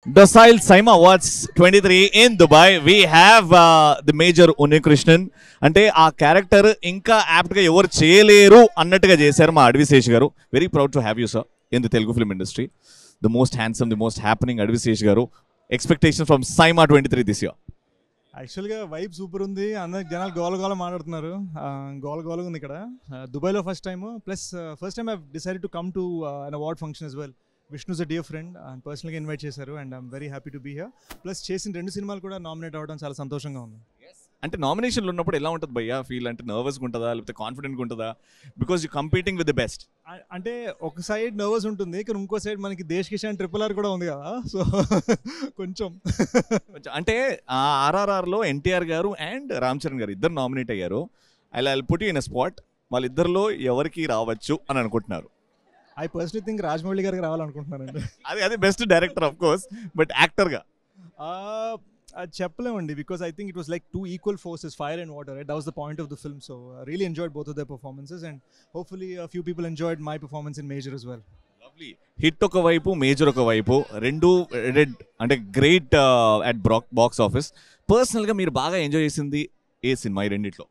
Docile Saima Awards 23 in Dubai. We have the Major Unnikrishnan. అంటే ఆ character ఇంకా యాప్ట్గా ఎవరు చేయలేరు అన్నట్టుగా చేశారు మా అడవిశేష్ గారు. Very proud to have you sir in the Telugu film industry. The most handsome, the most happening Adivi Sesh గారు. Expectation from SIIMA 23 this year. యాక్చువల్గా వైబ్ సూపర్ ఉంది. అందరు జనాలు గోల మాట్లాడుతున్నారు. గోల ఉంది ఇక్కడ దుబాయ్లో first time. Plus first time I decided to come to an award function as well. విష్ణు's a dear friend and పర్సనల్గా ఇన్వైట్ చేశారు and I'm very happy to be here. Plus చేసిన 2 సినిమాలు కూడా నామినేట్ అవ్వడం చాలా సంతోషంగా ఉంది. అంటే నామినేషన్లు ఉన్నప్పుడు ఎలా ఉంటుంది భయ్యా ఫీల్? అంటే నర్వస్గా ఉంటుందా లేకపోతే కాన్ఫిడెంట్గా ఉంటుందా? Because you competing with the best. అంటే ఒక సైడ్ నర్వస్ ఉంటుంది, కానీ ఇంకో సైడ్ మనకి దేశ్ కిషాన్ RRR కూడా ఉంది కదా, సో కొంచెం అంటే ఆ RRRలో ఎన్టీఆర్ గారు అండ్ రామ్ చరణ్ గారు ఇద్దరు నామినేట్ అయ్యారు. I put you in a spot. వాళ్ళిద్దరిలో ఎవరికి రావచ్చు అని అనుకుంటున్నారు? ఐ పర్సనలీ థింక్ రాజమౌళి గారికి రావాలనుకుంటున్నానండి. అది best director of course, but యాక్టర్గా అది చెప్పలేమండి. Because I think it was like 2 equal forces, fire and water, right? That was the point of the film. So I really enjoyed both of their performances and hopefully a few people enjoyed my performance in Major as well. Lovely. Hit ఒక వైపు, major ఒక వైపు, రెండు అంటే great at box office. పర్సనల్గా మీరు బాగా enjoy చేసింది ఏ సినిమా ఈ రెండిట్లో?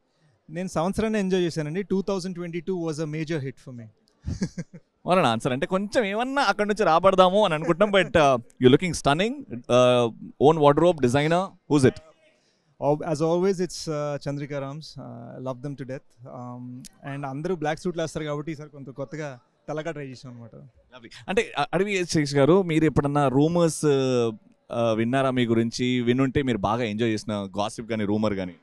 నేను సంవత్సరాన్ని ఎంజాయ్ చేశానండి. 2022 was a major hit for me. వాళ్ళ ఆన్సర్ అంటే కొంచెం ఏమన్నా అక్కడ నుంచి రాబడదాము అని అనుకుంటున్నాం. But you looking stunning. Own wardrobe designer, who's it? As always, it's Chandrika Rams. I love them to death. And అందరూ బ్లాక్ సూట్లు వేస్తారు కాబట్టి ఈసారి కొంత కొత్తగా తెల్లగా ట్రై చేసాం అనమాట. అంటే అడవిశేష్ గారు, మీరు ఎప్పుడన్నా రూమర్స్ విన్నారా? మీ గురించి వినుంటే మీరు బాగా ఎంజాయ్ చేసిన గాసిప్ కానీ రూమర్ కానీ?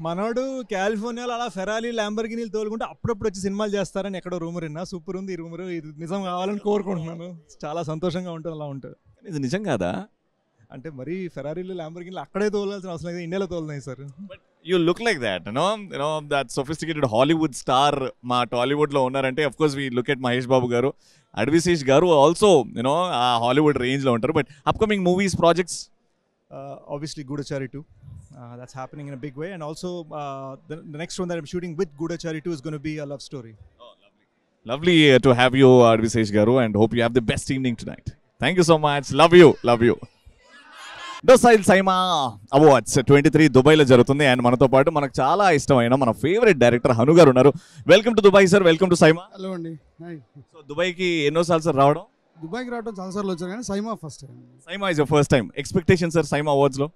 మనోడు కాలిఫోర్నియాలో అలా ఫెరారీ ల్యాంబర్గినీలు తోలుకుంటే అప్పుడప్పుడు వచ్చి సినిమాలు చేస్తారని ఎక్కడో రూమర్ విన్నా. సూపర్ ఉంది ఈ రూమర్, ఇది నిజం కావాలని కోరుకుంటున్నాను. చాలా సంతోషంగా ఉంటుంది అలా ఉంటుంది. ఇది నిజం కాదా? అంటే మరి ఫెరారీలు ల్యాంబర్గినీలు అక్కడే తోలాల్సిన అవసరం లేదు, ఇండియాలో తోలున్నాయి sir. You look like that, you know that sophisticated Hollywood star మా టాలీవుడ్లో ఉన్నారంటే of course we look at Mahesh Babu గారు. అడవిశేష్ గారు ఆల్సో యూనో ఆ హాలీవుడ్ రేంజ్లో ఉంటారు. But upcoming movies, projects? Obviously Gudachari 2. That's happening in a big way, and also the next one that I'm shooting with Gudachari 2 is going to be a love story. Oh, lovely to have you, Advisesh garu, and hope you have the best evening tonight. Thank you so much. Love you. Docile Saima Awards 23 దుబాయ్లో జరుగుతుంది. And మనతో పాటు మనకు చాలా ఇష్టమైన మన favourite director Hanu గారు ఉన్నారు. Welcome to Dubai sir. Welcome to SIIMA. Hello అండి. సో దుబాయ్కి ఎన్నోసార్లు సార్ రావడం? దుబాయ్కి రావడం చాలాసార్లు వచ్చాను, కానీ SIIMA first time. SIIMA is your first time. Expectation sir SIIMA అవార్డ్స్లో?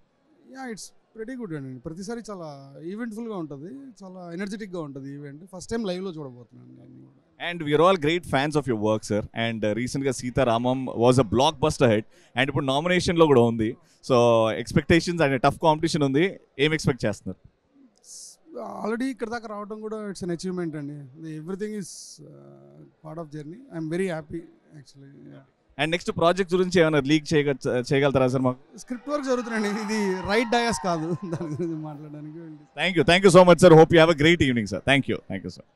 యా, ఇట్స్ ప్రెటీ గుడ్ అండి. ప్రతిసారి చాలా ఈవెంట్ఫుల్గా ఉంటుంది, చాలా ఎనర్జెటిక్గా ఉంటుంది ఈవెంట్. ఫస్ట్ టైం లైవ్లో చూడబోతున్నాను. And we are all great fans of your work sir. And రీసెంట్గా Sita Ramam was a blockbuster hit and ఇప్పుడు నామినేషన్లో కూడా ఉంది. So expectations and tough competition ఉంది. ఏం ఎక్స్పెక్ట్ చేస్తున్నారు? ఆల్రెడీ ఇక్కడ దాకా రావడం కూడా ఇట్స్ అన్ అచీవ్మెంట్ అండి. Everything is part of journey. I'm very happy actually. And next project గురించి ఏమైనా లీక్ చేయగలుగుతారా సార్? మాకు స్క్రిప్ట్ వర్క్ జరుగుతుందండి, ఇది రైట్ డయాస్ కాదు దాని గురించి మాట్లాడడానికి. Thank you so much sir. Hope you have a great evening sir. Thank you sir.